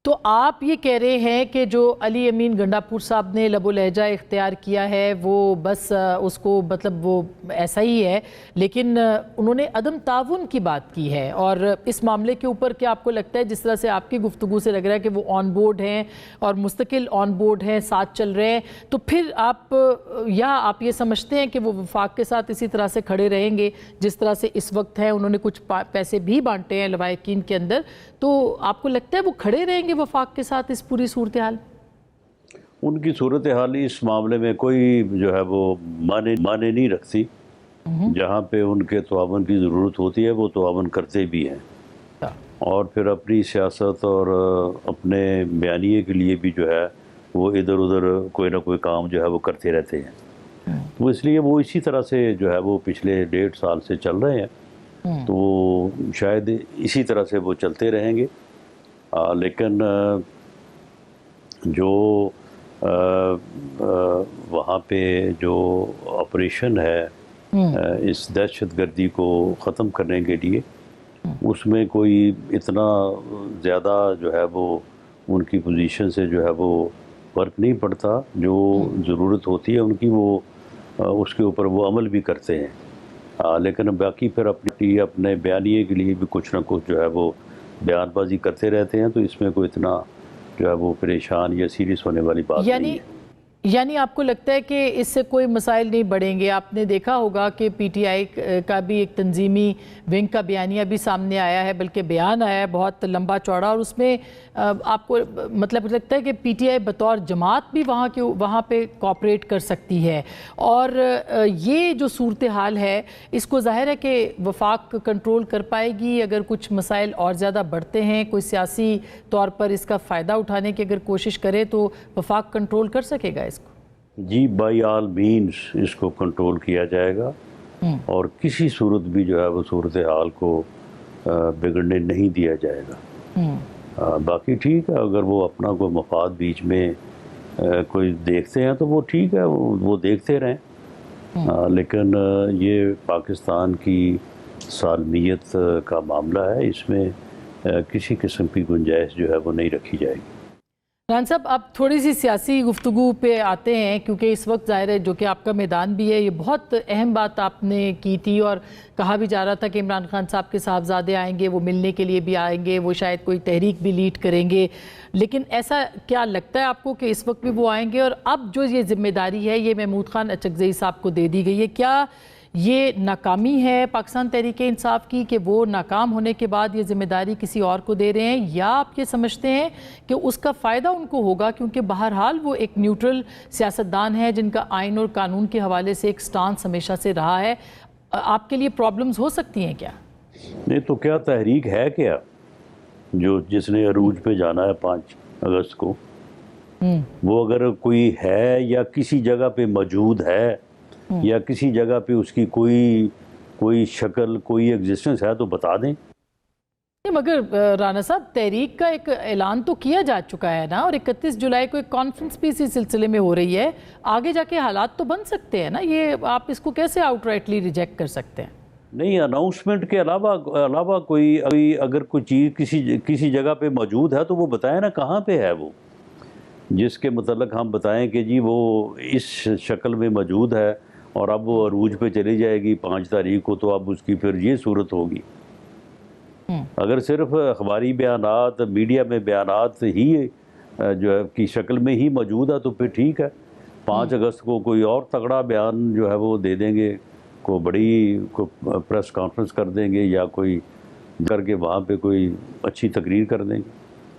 تو آپ یہ کہہ رہے ہیں کہ جو علی امین گنڈاپور صاحب نے لب و لہجہ اختیار کیا ہے وہ بس اس کو مطلب وہ ایسا ہی ہے، لیکن انہوں نے عدم تعاون کی بات کی ہے، اور اس معاملے کے اوپر کیا آپ کو لگتا ہے جس طرح سے آپ کی گفتگو سے لگ رہا ہے کہ وہ آن بورڈ ہیں اور مستقل آن بورڈ ہیں، ساتھ چل رہے ہیں، تو پھر آپ آپ یہ سمجھتے ہیں کہ وہ وفاق کے ساتھ اسی طرح سے کھڑے رہیں گے جس طرح سے اس وقت ہے؟ انہوں نے کچھ پیسے بھی بانٹے ہیں لوائقین کے اندر، تو آپ کو لگتا ہے وہ کھڑے رہیں گے وفاق کے ساتھ اس پوری صورتحال؟ ان کی صورتحال اس معاملے میں کوئی جو ہے وہ معنی نہیں رکھتی۔ جہاں پہ ان کے تعاون کی ضرورت ہوتی ہے وہ تعاون کرتے بھی ہیں، اور پھر اپنی سیاست اور اپنے بیانیے کے لیے بھی جو ہے وہ ادھر ادھر کوئی نہ کوئی کام جو ہے وہ کرتے رہتے ہیں۔ تو اس لیے وہ اسی طرح سے جو ہے وہ پچھلے 1.5 سال سے چل رہے ہیں، تو وہ شاید اسی طرح سے وہ چلتے رہیں گے۔ لیکن جو وہاں پہ جو آپریشن ہے اس دہشت گردی کو ختم کرنے کے لیے، اس میں کوئی اتنا زیادہ جو ہے وہ ان کی پوزیشن سے جو ہے وہ فرق نہیں پڑتا۔ جو ضرورت ہوتی ہے ان کی وہ اس کے اوپر وہ عمل بھی کرتے ہیں، لیکن باقی پھر اپنے بیانیے کے لیے بھی کچھ نہ کچھ جو ہے وہ بیان بازی کرتے رہتے ہیں، تو اس میں کوئی اتنا جو ہے وہ پریشان یا سیریس ہونے والی بات نہیں ہے۔ یعنی آپ کو لگتا ہے کہ اس سے کوئی مسائل نہیں بڑھیں گے؟ آپ نے دیکھا ہوگا کہ پی ٹی آئی کا بھی ایک تنظیمی ونگ کا بیانیہ بھی سامنے آیا ہے، بلکہ بیان آیا ہے بہت لمبا چوڑا، اور اس میں آپ کو مطلب لگتا ہے کہ پی ٹی آئی بطور جماعت بھی وہاں پہ کوآپریٹ کر سکتی ہے، اور یہ جو صورتحال ہے اس کو ظاہر ہے کہ وفاق کنٹرول کر پائے گی؟ اگر کچھ مسائل اور زیادہ بڑھتے ہیں، کوئی سیاسی طور پر اس کا فائدہ اٹھانے کی اگر کوشش کرے تو وفاق کنٹرول کر سکے گا اس کو؟ جی، بائی آل مینز اس کو کنٹرول کیا جائے گا، اور کسی صورت بھی جو ہے وہ صورتحال کو بگڑنے نہیں دیا جائے گا۔ باقی ٹھیک ہے، اگر وہ اپنا کوئی مفاد بیچ میں کوئی دیکھتے ہیں تو وہ ٹھیک ہے، وہ دیکھتے رہیں، لیکن یہ پاکستان کی سالمیت کا معاملہ ہے، اس میں کسی قسم کی گنجائش جو ہے وہ نہیں رکھی جائے گی۔ رحان صاحب، اب تھوڑی سی سیاسی گفتگو پہ آتے ہیں، کیونکہ اس وقت ظاہر ہے جو کہ آپ کا میدان بھی ہے، یہ بہت اہم بات آپ نے کی تھی، اور کہا بھی جا رہا تھا کہ عمران خان صاحب کے صاحبزادے آئیں گے، وہ ملنے کے لیے بھی آئیں گے، وہ شاید کوئی تحریک بھی لیڈ کریں گے، لیکن ایسا کیا لگتا ہے آپ کو کہ اس وقت بھی وہ آئیں گے؟ اور اب جو یہ ذمہ داری ہے یہ محمود خان اچکزئی صاحب کو دے دی گئی ہے، کیا یہ ناکامی ہے پاکستان تحریک انصاف کی کہ وہ ناکام ہونے کے بعد یہ ذمہ داری کسی اور کو دے رہے ہیں، یا آپ یہ سمجھتے ہیں کہ اس کا فائدہ ان کو ہوگا، کیونکہ بہرحال وہ ایک نیوٹرل سیاستدان ہے جن کا آئین اور قانون کے حوالے سے ایک سٹانس ہمیشہ سے رہا ہے؟ آپ کے لیے پرابلمز ہو سکتی ہیں کیا؟ نہیں تو کیا تحریک ہے کیا جس نے عروج پہ جانا ہے 5 اگست کو؟ وہ اگر کوئی ہے یا کسی جگہ پہ موجود ہے یا کسی جگہ پہ اس کی کوئی شکل، کوئی ایگزسٹنس ہے تو بتا دیں۔ مگر رانا صاحب، تحریک کا ایک اعلان تو کیا جا چکا ہے نا، اور 31 جولائی کو ایک کانفرنس بھی اسی سلسلے میں ہو رہی ہے، آگے جا کے حالات تو بن سکتے ہیں نا، یہ آپ اس کو کیسے آؤٹ رائٹلی ریجیکٹ کر سکتے ہیں؟ نہیں، اناؤنسمنٹ کے علاوہ کوئی اگر کوئی چیز کسی جگہ پہ موجود ہے تو وہ بتائیں نا کہاں پہ ہے وہ، جس کے متعلق ہم بتائیں کہ جی وہ اس شکل میں موجود ہے اور اب وہ عروج پہ چلی جائے گی 5 تاریخ کو، تو اب اس کی پھر یہ صورت ہوگی۔ اگر صرف اخباری بیانات، میڈیا میں بیانات ہی جو ہے کی شکل میں ہی موجود ہے تو پھر ٹھیک ہے، 5 اگست کو کوئی اور تگڑا بیان جو ہے وہ دے دیں گے، بڑی پریس کانفرنس کر دیں گے، یا کوئی کر کے وہاں پہ کوئی اچھی تقریر کر دیں گے۔